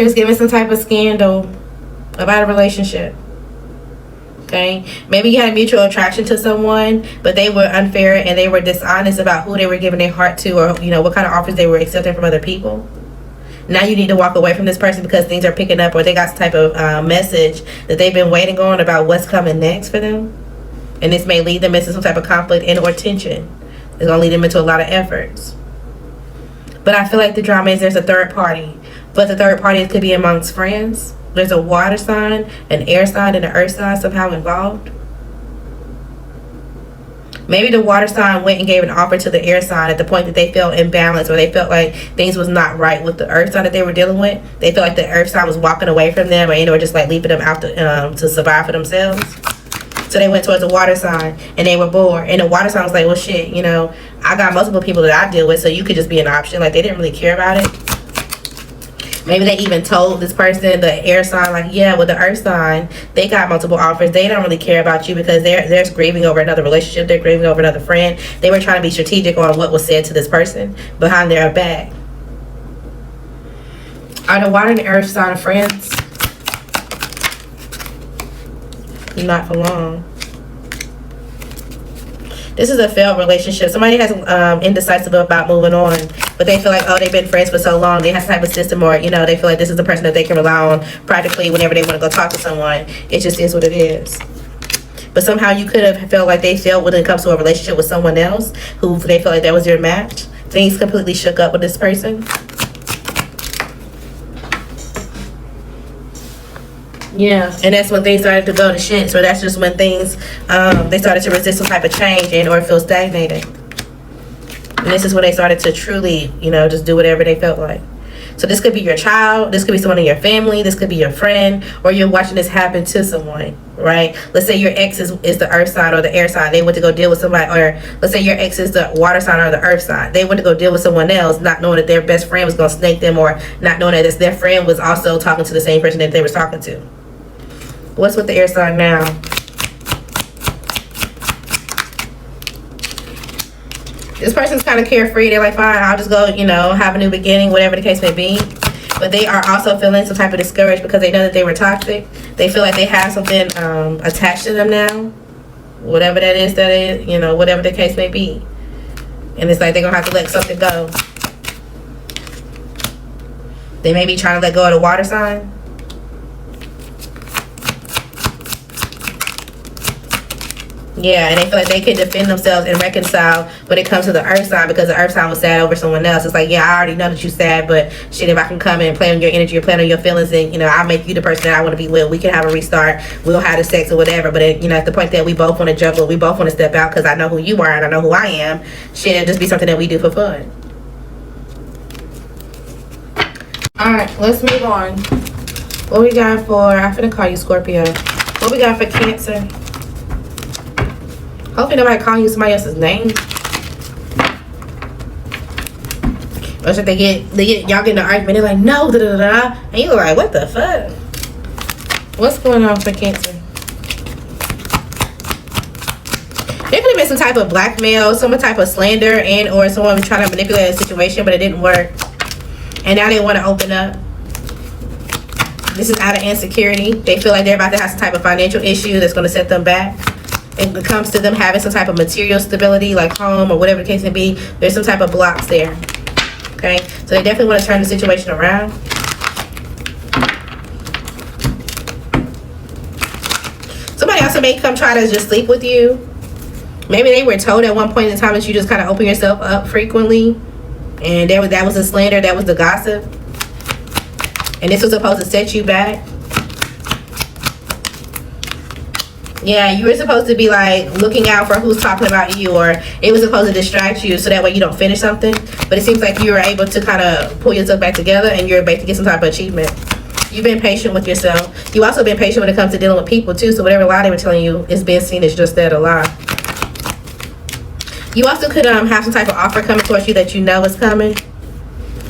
There's giving some type of scandal about a relationship. Okay, maybe you had a mutual attraction to someone, but they were unfair and they were dishonest about who they were giving their heart to, or what kind of offers they were accepting from other people. Now you need to walk away from this person because things are picking up, or they got some type of message that they've been waiting on about what's coming next for them, and this may lead them into some type of conflict and or tension. It's gonna lead them into a lot of efforts. But I feel like the drama is there's a third party, but the third party could be amongst friends. There's a water sign, an air sign, and an earth sign somehow involved. Maybe the water sign went and gave an offer to the air sign at the point that they felt imbalanced, or they felt like things was not right with the earth sign that they were dealing with. They felt like the earth sign was walking away from them, or just like leaving them out to survive for themselves. So they went towards the water sign and they were bored. And the water sign was like, well, shit, I got multiple people that I deal with, so you could just be an option. Like, they didn't really care about it. Maybe they even told this person, the air sign, like, yeah, with the earth sign, they got multiple offers. They don't really care about you because they're grieving over another relationship. They're grieving over another friend. They were trying to be strategic on what was said to this person behind their back. Are the water and the earth sign friends? Not for long. This is a failed relationship. Somebody has indecisive about moving on, but they feel like, oh, they've been friends for so long. They have some type of system, or they feel like this is the person that they can rely on practically whenever they want to go talk to someone. It just is what it is. But somehow you could have felt like they failed when it comes to a relationship with someone else who they felt like that was your match. Things completely shook up with this person. Yeah, and that's when things started to go to shit. So that's just when things, they started to resist some type of change and or feel stagnated. And this is when they started to truly, just do whatever they felt like. So this could be your child, this could be someone in your family, this could be your friend, or you're watching this happen to someone, right? Let's say your ex is the earth sign or the air sign. They went to go deal with somebody, or let's say your ex is the water sign or the earth sign. They went to go deal with someone else, not knowing that their best friend was going to snake them, or not knowing that their friend was also talking to the same person that they were talking to. What's with the air sign now? This person's kind of carefree. They're like, fine, I'll just go, have a new beginning, whatever the case may be. But they are also feeling some type of discouraged because they know that they were toxic. They feel like they have something attached to them now. Whatever that is, whatever the case may be. And it's like they're going to have to let something go. They may be trying to let go of the water sign. Yeah, and they feel like they can defend themselves and reconcile when it comes to the earth sign, because the earth sign was sad over someone else. It's like, yeah, I already know that you're sad, but shit, if I can come and play on your energy or play on your feelings, and I'll make you the person that I want to be with. We can have a restart. We'll have the sex or whatever. But at the point that we both want to juggle, we both want to step out because I know who you are and I know who I am. Shit, it'll just be something that we do for fun. All right, let's move on. What we got for? I'm finna call you Scorpio. What we got for Cancer? Hopefully nobody calling you somebody else's name. Or should y'all get in an argument, they're like, no, da-da-da-da. And you're like, what the fuck? What's going on for Cancer? There could have been some type of blackmail, some type of slander, and or someone was trying to manipulate a situation, but it didn't work. And now they want to open up. This is out of insecurity. They feel like they're about to have some type of financial issue that's going to set them back. When it comes to them having some type of material stability, like home or whatever the case may be, there's some type of blocks there. Okay, so they definitely want to turn the situation around. Somebody also may come try to just sleep with you. Maybe they were told at one point in time that you just kind of open yourself up frequently, and that was the slander, that was the gossip, and this was supposed to set you back. Yeah, you were supposed to be like looking out for who's talking about you, or it was supposed to distract you so that way you don't finish something. But it seems like you were able to kind of pull yourself back together and you're able to get some type of achievement. You've been patient with yourself. You've also been patient when it comes to dealing with people too. So whatever lie they were telling you is being seen as just that, a lie. You also could have some type of offer coming towards you that you know is coming.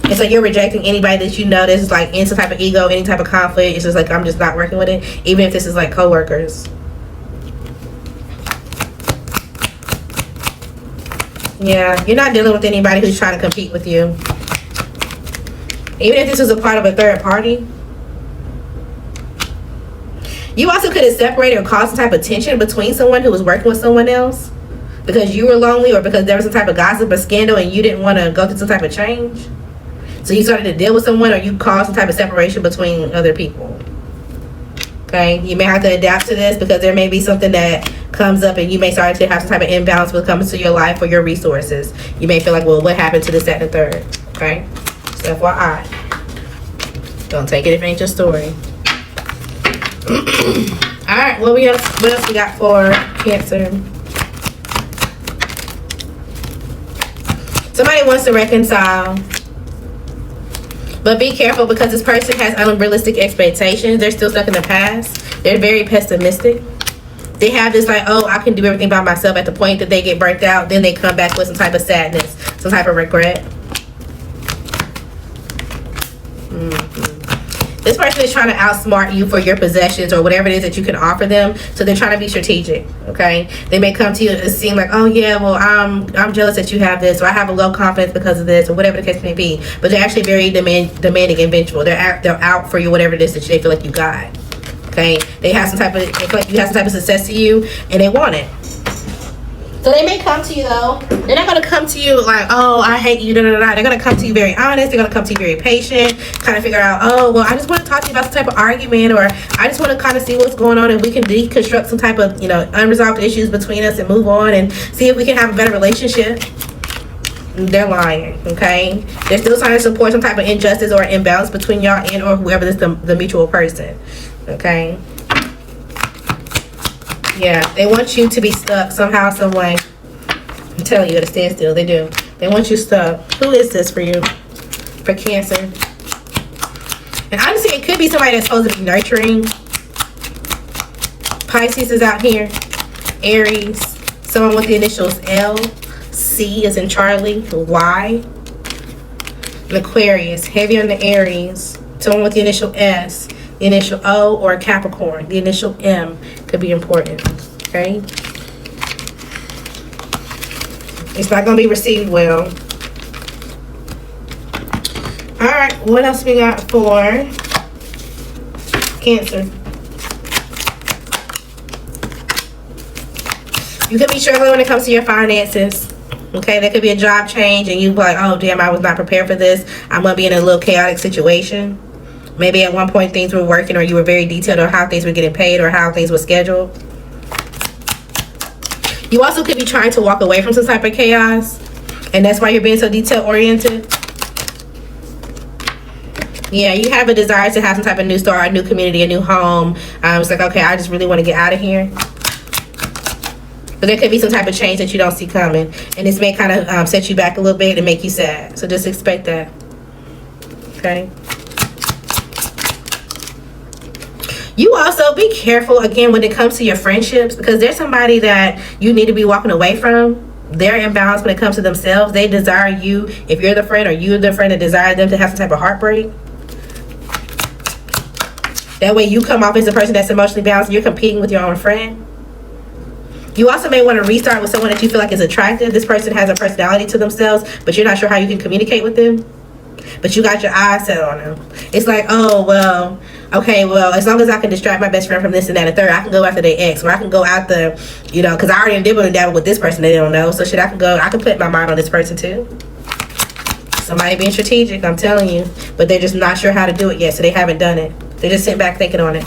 And so you're rejecting anybody that you know that's like in some type of ego, any type of conflict. It's just like, I'm just not working with it. Even if this is like coworkers. Yeah, you're not dealing with anybody who's trying to compete with you. Even if this was a part of a third party, You also could have separated or caused some type of tension between someone who was working with someone else because you were lonely or because there was some type of gossip or scandal and you didn't want to go through some type of change. So you started to deal with someone, or you caused some type of separation between other people. Okay, you may have to adapt to this because there may be something that comes up and you may start to have some type of imbalance when it comes to your life or your resources. You may feel like, well, what happened to this, that, and the third? Okay, so FYI, don't take it if it ain't your story. All right, what else we got for Cancer? Somebody wants to reconcile, but be careful because this person has unrealistic expectations. They're still stuck in the past. They're very pessimistic. They have this like, oh, I can do everything by myself. At the point that they get burnt out, then they come back with some type of sadness, some type of regret. This person is trying to outsmart you for your possessions or whatever it is that you can offer them. So they're trying to be strategic, okay? They may come to you and seem like, oh yeah, well, I'm jealous that you have this, or I have a low confidence because of this, or whatever the case may be. But they're actually very demanding and vengeful. They're out for you, whatever it is that they feel like you got, okay? They feel like you have some type of success to you, and they want it. So they may come to you though. They're not gonna come to you like, oh, I hate you, da da da. They're gonna come to you very honest. They're gonna come to you very patient, kind of figure out, oh, well, I just want to talk to you about some type of argument, or I just want to kind of see what's going on, and we can deconstruct some type of, unresolved issues between us and move on and see if we can have a better relationship. They're lying, okay? They're still trying to support some type of injustice or imbalance between y'all and or whoever is the mutual person, okay? Yeah, they want you to be stuck somehow, some way. I'm telling you, at a standstill, they do. They want you stuck. Who is this for you? For Cancer. And honestly, it could be somebody that's supposed to be nurturing. Pisces is out here. Aries. Someone with the initials L. C is in Charlie. Y. And Aquarius. Heavy on the Aries. Someone with the initial S. The initial O, or Capricorn. The initial M could be important, okay? It's not going to be received well. All right, what else we got for Cancer? You could be struggling when it comes to your finances. Okay, there could be a job change and you be like, oh, damn, I was not prepared for this. I'm going to be in a little chaotic situation. Maybe at one point things were working, or you were very detailed on how things were getting paid or how things were scheduled. You also could be trying to walk away from some type of chaos, and that's why you're being so detail oriented. Yeah, you have a desire to have some type of new start, a new community, a new home. It's like, okay, I just really want to get out of here. But there could be some type of change that you don't see coming, and this may kind of set you back a little bit and make you sad. So just expect that. Okay. You also be careful, again, when it comes to your friendships, because there's somebody that you need to be walking away from. They're imbalanced when it comes to themselves. They desire you, if you're the friend, or you're the friend that desires them to have some type of heartbreak. That way you come off as a person that's emotionally balanced and you're competing with your own friend. You also may want to restart with someone that you feel like is attractive. This person has a personality to themselves, but you're not sure how you can communicate with them. But you got your eyes set on them. It's like, oh, well, okay, well, as long as I can distract my best friend from this and that and third, I can go after their ex, or I can go after, because I already did with dabble with this person they don't know. So I can put my mind on this person too. Somebody being strategic, I'm telling you. But they're just not sure how to do it yet, so they haven't done it. They're just sitting back thinking on it.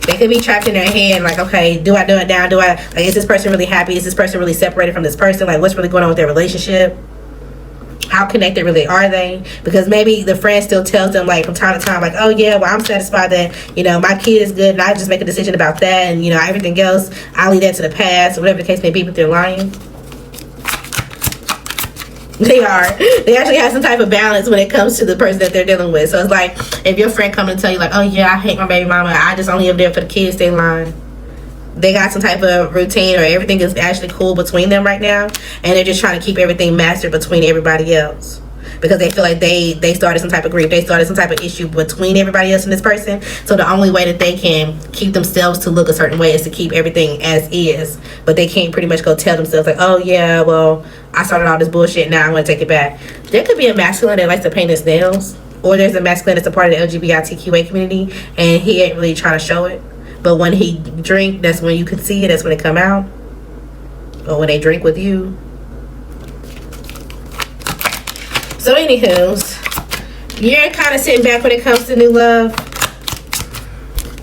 They could be trapped in their head, like, okay, do I do it now? Is this person really happy? Is this person really separated from this person? Like, what's really going on with their relationship? How connected really are they? Because maybe the friend still tells them, like, from time to time, like, oh yeah, well, I'm satisfied that, my kid is good and I just make a decision about that, and everything else, I'll leave that to the past, or whatever the case may be, but they're lying. They actually have some type of balance when it comes to the person that they're dealing with. So it's like, if your friend comes and tell you, like, oh yeah, I hate my baby mama, I just only am there for the kids, they lying. They got some type of routine, or everything is actually cool between them right now, and they're just trying to keep everything mastered between everybody else, because they feel like they started some type of grief, they started some type of issue between everybody else and this person. So the only way that they can keep themselves to look a certain way is to keep everything as is, but they can't pretty much go tell themselves, like, oh yeah, well, I started all this bullshit, now I'm going to take it back. There could be a masculine that likes to paint his nails. or there's a masculine that's a part of the LGBTQA community, and he ain't really trying to show it. But when he drink, that's when you can see it. That's when it come out. Or when they drink with you. So anywho's, you're kind of sitting back when it comes to new love.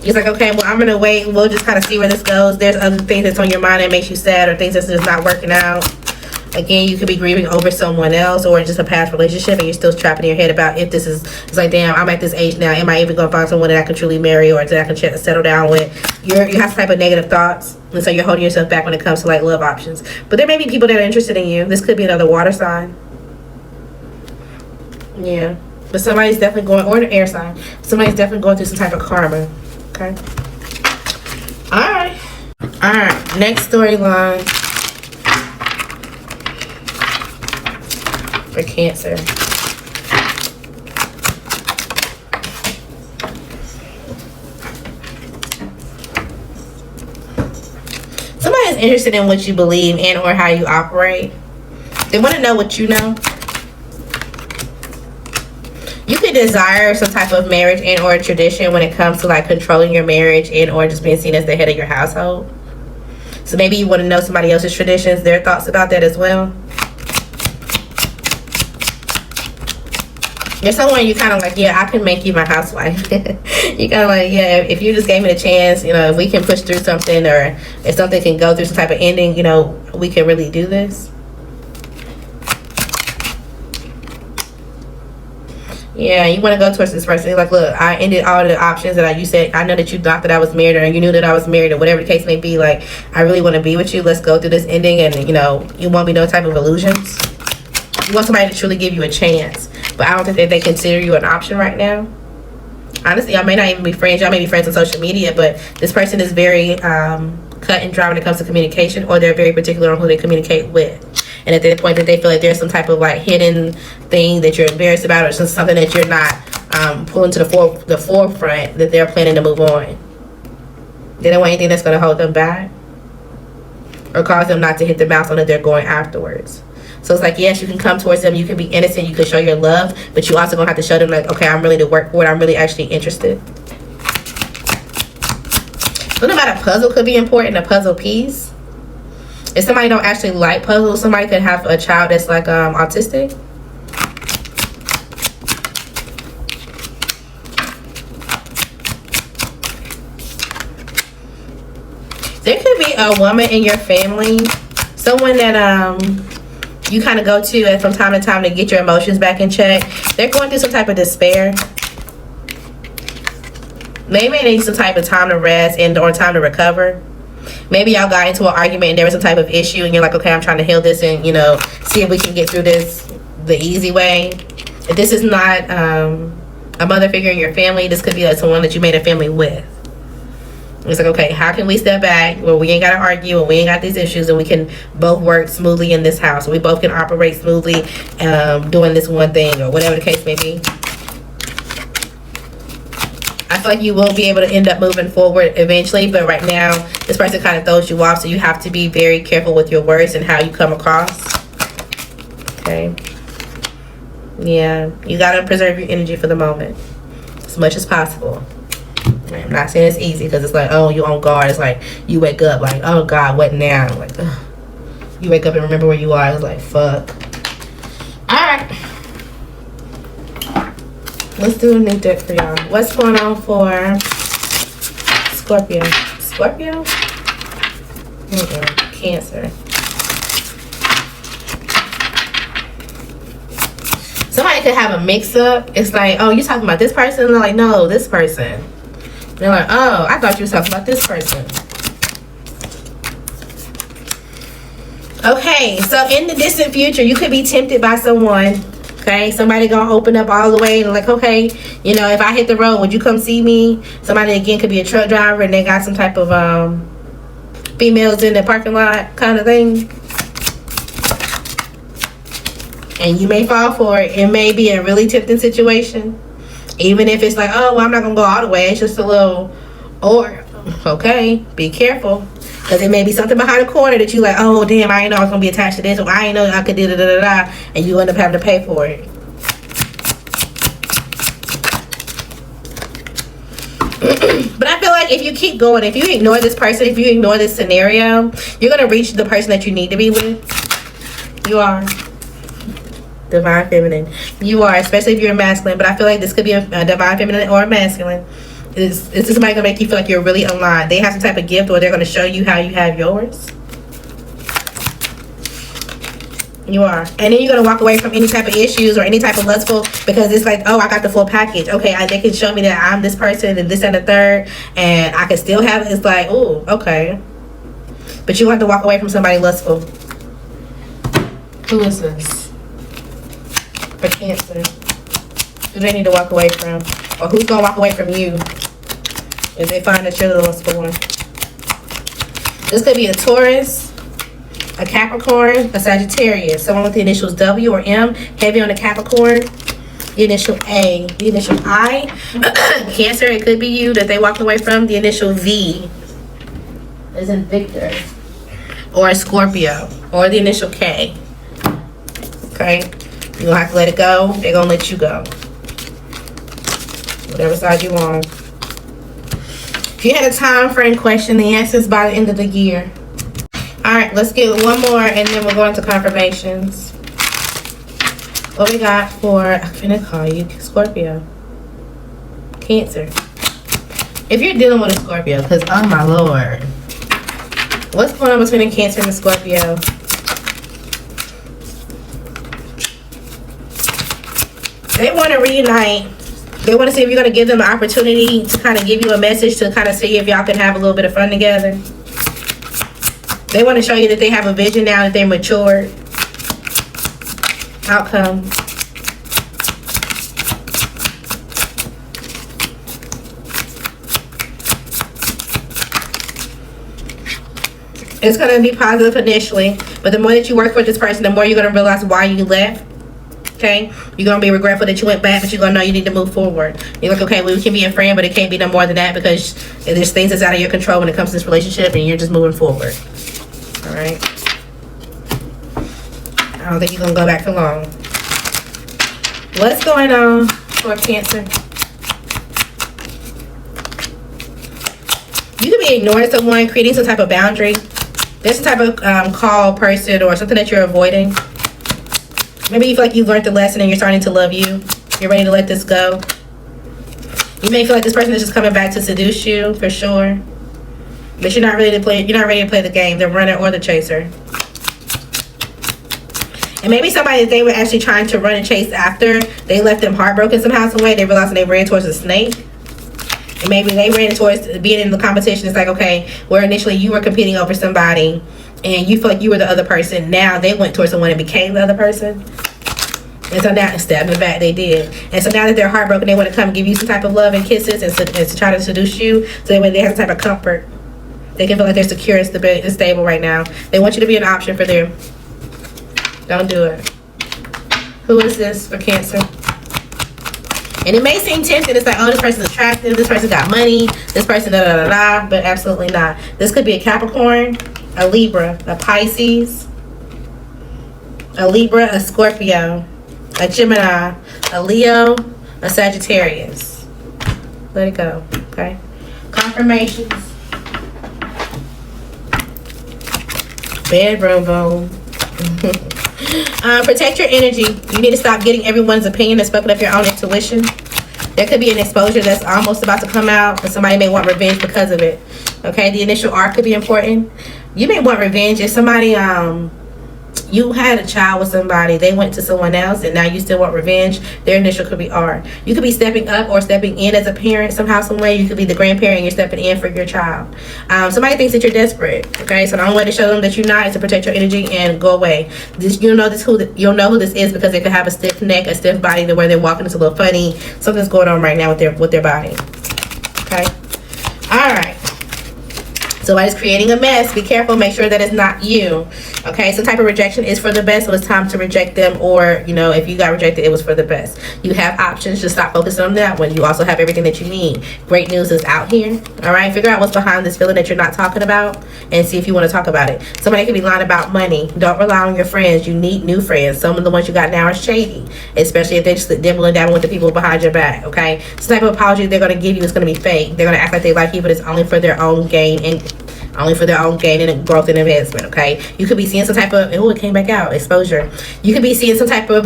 It's like, okay, well, I'm going to wait. We'll just kind of see where this goes. There's other things that's on your mind that makes you sad, or things that's just not working out. Again, you could be grieving over someone else, or just a past relationship, and you're still trapping in your head about if this is, it's like, damn, I'm at this age now. Am I even going to find someone that I can truly marry, or that I can settle down with? You have some type of negative thoughts, and so you're holding yourself back when it comes to like love options. But there may be people that are interested in you. This could be another water sign. Yeah. But somebody's definitely going, or an air sign. Somebody's definitely going through some type of karma. Okay. Alright. Alright. Next storyline. For Cancer. Somebody is interested in what you believe and or how you operate. They want to know what you know. You could desire some type of marriage and or tradition when it comes to like controlling your marriage and or just being seen as the head of your household. So maybe you want to know somebody else's traditions, their thoughts about that as well. There's someone you kind of like, yeah, I can make you my housewife. You kind of like, yeah, if you just gave me the chance, you know, if we can push through something, or if something can go through some type of ending, you know, we can really do this. Yeah, you want to go towards this person. Like, look, I ended all the options that you said. I know that you thought that I was married, or you knew that I was married, or whatever the case may be. Like, I really want to be with you. Let's go through this ending, and, you know, you won't be no type of illusions. You want somebody to truly give you a chance. But I don't think that they consider you an option right now. Honestly, y'all may not even be friends. Y'all may be friends on social media, but this person is very cut and dry when it comes to communication, or they're very particular on who they communicate with. And at that point that they feel like there's some type of like hidden thing that you're embarrassed about, or something that you're not pulling to the forefront, that they're planning to move on. They don't want anything that's going to hold them back or cause them not to hit the milestone that they're going afterwards. So it's like, yes, you can come towards them, you can be innocent, you can show your love, but you also gonna have to show them like, okay, I'm really to work for it, I'm really actually interested. Something about a puzzle could be important, a puzzle piece. If somebody don't actually like puzzles, somebody could have a child that's like autistic. There could be a woman in your family, someone that you kind of go to from time to time to get your emotions back in check. They're going through some type of despair. Maybe they need some type of time to rest and or time to recover. Maybe y'all got into an argument and there was some type of issue, and you're like, okay, I'm trying to heal this and, you know, see if we can get through this the easy way. If this is not a mother figure in your family, this could be like someone that you made a family with. It's like, okay, how can we step back where we ain't got to argue and we ain't got these issues, and we can both work smoothly in this house? We both can operate smoothly doing this one thing, or whatever the case may be. I feel like you will be able to end up moving forward eventually, but right now, this person kind of throws you off, so you have to be very careful with your words and how you come across. Okay. Yeah, you got to preserve your energy for the moment as much as possible. I'm not saying it's easy, because it's like, oh, you on guard. It's like you wake up like, oh God, what now? Like, ugh. You wake up and remember where you are. It's like, fuck. Alright, let's do a new deck for y'all. What's going on for Scorpio? Scorpio? Cancer. Somebody could have a mix-up. It's like, oh, you talking about this person? And they're like, no, this person. They're like, oh, I thought you were talking about this person. Okay, so in the distant future, you could be tempted by someone. Okay, somebody gonna open up all the way and like, okay, you know, if I hit the road, would you come see me? Somebody, again, could be a truck driver and they got some type of females in the parking lot kind of thing. And you may fall for it. It may be a really tempting situation. Even if it's like, oh, well, I'm not going to go all the way. It's just a little, or, okay, be careful. Because it may be something behind the corner that you like, oh, damn, I didn't know I was going to be attached to this. Or I didn't know I could do da-da-da-da. And you end up having to pay for it. But I feel like if you keep going, if you ignore this person, if you ignore this scenario, you're going to reach the person that you need to be with. You are. Divine feminine. You are, especially if you're a masculine. But I feel like this could be a divine feminine or a masculine. Is this somebody going to make you feel like you're really aligned? They have some type of gift, or they're going to show you how you have yours. You are. And then you're going to walk away from any type of issues or any type of lustful, because it's like, oh, I got the full package. Okay, they can show me that I'm this person and this and the third, and I can still have it. It's like, oh, okay. But you have to walk away from somebody lustful. Who is this? For Cancer. Who they need to walk away from? Or who's going to walk away from you if they find that you're the lustful one? This could be a Taurus, a Capricorn, a Sagittarius, someone with the initials W or M, heavy on the Capricorn, the initial A, the initial I, Cancer, it could be you that they walked away from, the initial V, as in Victor, or a Scorpio, or the initial K. Okay, you're gonna have to let it go, they're gonna let you go. Whatever side you on. If you had a time frame question, the answer is by the end of the year. Alright, let's get one more and then we'll go into confirmations. What we got for, I'm gonna call you Scorpio. Cancer. If you're dealing with a Scorpio, because oh my lord. What's going on between a Cancer and a Scorpio? They want to reunite. They want to see if you're going to give them an opportunity to kind of give you a message to kind of see if y'all can have a little bit of fun together. They want to show you that they have a vision now, that they're matured. Outcome. It's going to be positive initially, but the more that you work with this person, the more you're going to realize why you left. Okay, you're gonna be regretful that you went back, but you're gonna know you need to move forward. You're like, okay, well, we can be a friend, but it can't be no more than that, because there's things that's out of your control when it comes to this relationship, and you're just moving forward. All right. I don't think you're gonna go back for long. What's going on for Cancer? You could be ignoring someone, creating some type of boundary. There's some type of call person or something that you're avoiding. Maybe you feel like you've learned the lesson and you're starting to love you. You're ready to let this go. You may feel like this person is just coming back to seduce you, for sure. But you're not ready to play. You're not ready to play the game, the runner or the chaser. And maybe somebody that they were actually trying to run and chase after, they left them heartbroken somehow, some way. They realized they ran towards a snake. And maybe they ran towards being in the competition. It's like, okay, where initially you were competing over somebody and you feel like you were the other person. Now they went towards someone and became the other person. And so now, instead of the back, they did. And so now that they're heartbroken, they want to come give you some type of love and kisses and to try to seduce you. So that way they have some type of comfort. They can feel like they're secure and stable right now. They want you to be an option for them. Don't do it. Who is this for Cancer? And it may seem tempting. It's like, oh, this person's attractive. This person got money. This person da-da-da-da. But absolutely not. This could be a Capricorn, a Libra, a Pisces, a Libra, a Scorpio, a Gemini, a Leo, a Sagittarius. Let it go. Okay. Confirmations. Bedroom boom. Protect your energy. You need to stop getting everyone's opinion and spoken up your own intuition. There could be an exposure that's almost about to come out, and somebody may want revenge because of it. Okay, the initial arc could be important. You may want revenge if somebody you had a child with somebody, they went to someone else, and now you still want revenge. Their initial could be R. You could be stepping up or stepping in as a parent somehow, some way. You could be the grandparent and you're stepping in for your child. Somebody thinks that you're desperate. Okay, so the only way to show them that you're not is to protect your energy and go away. You'll know who this is because they could have a stiff neck, a stiff body, to where they're walking. It's a little funny. Something's going on right now with their body. Okay. All right. Somebody's creating a mess. Be careful. Make sure that it's not you. Okay, some type of rejection is for the best, so it's time to reject them. Or, you know, if you got rejected, it was for the best. You have options. Just stop focusing on that one. You also have everything that you need. Great news is out here. All right, figure out what's behind this feeling that you're not talking about and see if you want to talk about it. Somebody could be lying about money. Don't rely on your friends. You need new friends. Some of the ones you got now are shady, especially if they're just dibbling down with the people behind your back. Okay, some type of apology they're going to give you is going to be fake. They're going to act like they like you, but it's only for their own gain and growth and advancement. Okay, you could be seeing some type of, oh, it came back out, exposure. You could be seeing some type of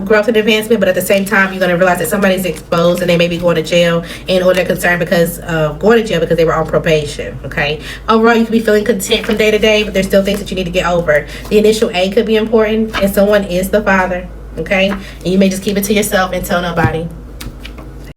growth and advancement, but at the same time you're going to realize that somebody's exposed and they may be going to jail, or they're concerned because of going to jail because they were on probation. Okay, overall you could be feeling content from day to day, but there's still things that you need to get over. The initial A could be important, and someone is the father. Okay, and you may just keep it to yourself and tell nobody.